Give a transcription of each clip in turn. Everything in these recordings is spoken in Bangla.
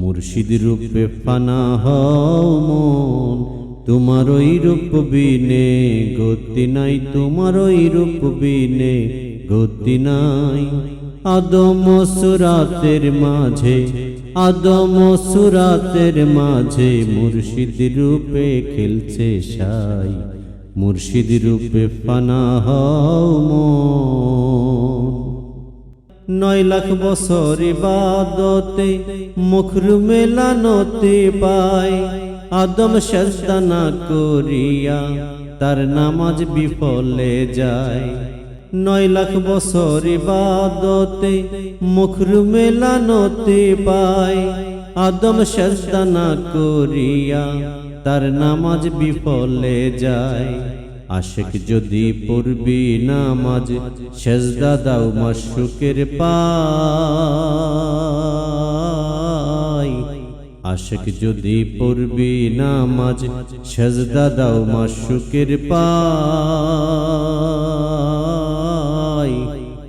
মুর্শিদ রূপে ফানা হও মন, তোমার ওই রূপ বিনে গতি নাই, তোমার ওই রূপ বিনে গতি নাই। আদম সুরাতের মাঝে, আদম সুরাতের মাঝে মুর্শিদ রূপে খেলছে সাই, মুর্শিদ রূপে ফানা হও মন। 9 লাখ বছর ইবাদতে মুখরুম লানতে পায়, আদম সেজদা না করিয়া তার নামাজ বিফলে যায়। 9 লাখ বছর ইবাদতে মুখরুম লানতে পায়, আদম সেজদা না করিয়া তার নামাজ বিফলে যায়। আশিক যদি পড়বি নামাজ, সেজদা দাও মাশরুকের পায়। আশিক যদি পড়বি নামাজ, সেজদা দাও মাশরুকের পায়।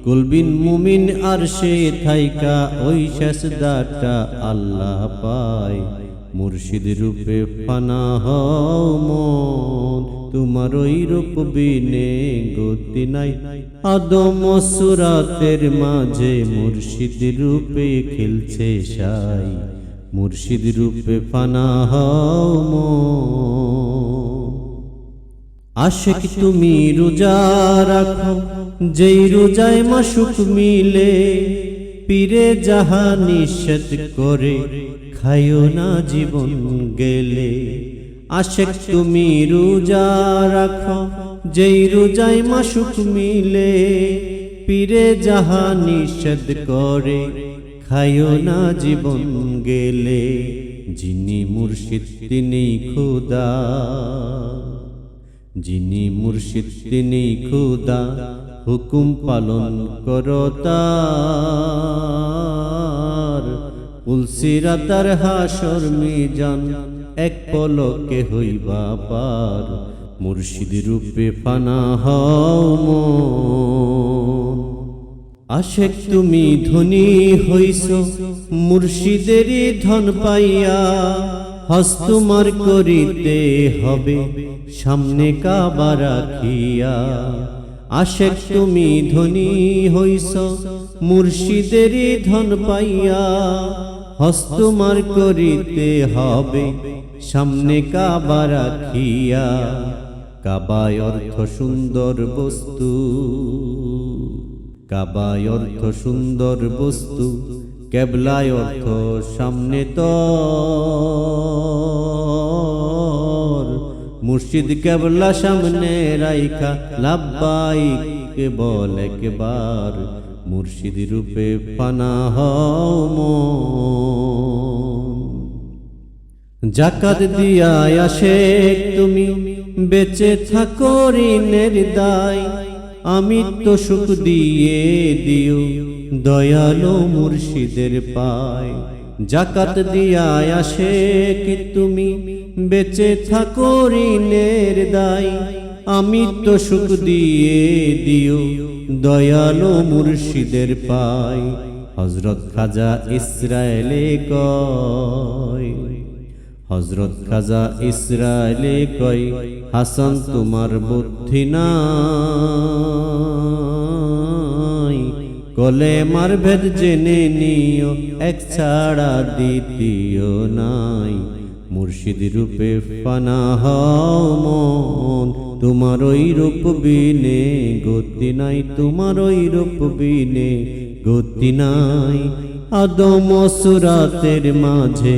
কুলবিন মুমিন আরশে থাইকা ওই সেজদাটা আল্লাহ পায়। মুর্শিদ রূপে ফানা হও মন, তোমার ওই রূপ বিনে গতি নাই। আদম সুরাতের মাঝে মুর্শিদ রূপে খেলছে সাই, মুর্শিদ রূপে ফানা হও মন। আশিক তুমি রোজা রাখো, যেই রোজায় মাসুক মিলে, পীরে যাহা নিষেধ করে খাইও না জীবন গেলে। আশিক তুমি রোজা রাখো, যেই রোজায় মাসুক মিলে, পীরে যাহা নিষেধ করে খাইও না জীবন গেলে। যিনি মুর্শিদ তিনি খোদা, যিনি মুর্শিদ তিনি খোদা, হুকুম পালন করো তার। পুলসিরাতার হাসর মিজান এক পলকে হইবা পার, মুর্শিদ রূপে ফানা হও মন। আশিক তুমি ধনী হইছো মুর্শিদেরই ধন পাইয়া, হজ তোমার করিতে হবে সামনে কাবা রাখিয়া। আশিক তুমি ধনী হইছো মুর্শিদেরই ধন পাইয়া, হজ তোমার করিতে হবে সামনে কাবা রাখিয়া। কাবায় অর্থ সুন্দর বস্তু, কাবায় অর্থ সুন্দর বস্তু, কেবলায় অর্থ সামনে তর। মুর্শিদ কেবলা সামনে রাইখা লাব্বাইক বল একবার, মুর্শিদ রূপে ফানা হও মন। জাকাত দিয়া আশিক তুমি বেঁচে থাকো ঋণের দায়, আমৃত্য সুখ দিয়ে দিও দয়ালো মুর্শিদের পায়। জাকাত দিয়া আশিক তুমি বেঁচে থাকো ঋণের দায়, আমৃত্য সুখ দিয়ে দিও দয়ালো মুর্শিদের পায়। হযরত খাজা ইসরায়েলে কয়, হযরত খাজা ইসরায়েলে কয়, হাসান তোমার বুদ্ধি নাই। কলেমার ভেদ জেনে নিও, এক ছাড়া দ্বিতীয় নাই। মুর্শিদ রূপে ফানা হও মন, তোমার ওই রূপ বিনে গতি নাই, তোমার ওই রূপ বিনে গতি নাই। আদম সুরাতের মাঝে,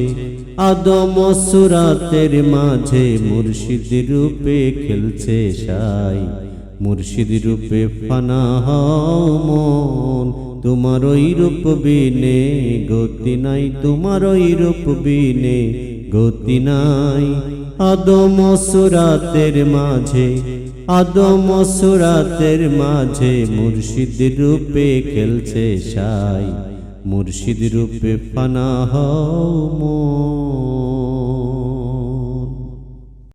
আদম সুরাতের মাঝে মুর্শিদ রূপে খেলছে সাই, মুর্শিদ রূপে ফানা হও মন, তোমার ওই রূপ বিনে গতি নাই, তোমার ওই রূপ বিনে গতি নাই। আদম সুরাতের মাঝে, আদম সুরাতের মাঝে মুর্শিদ রূপে খেলছে সাই, মুর্শিদ রূপে ফানা হও মন।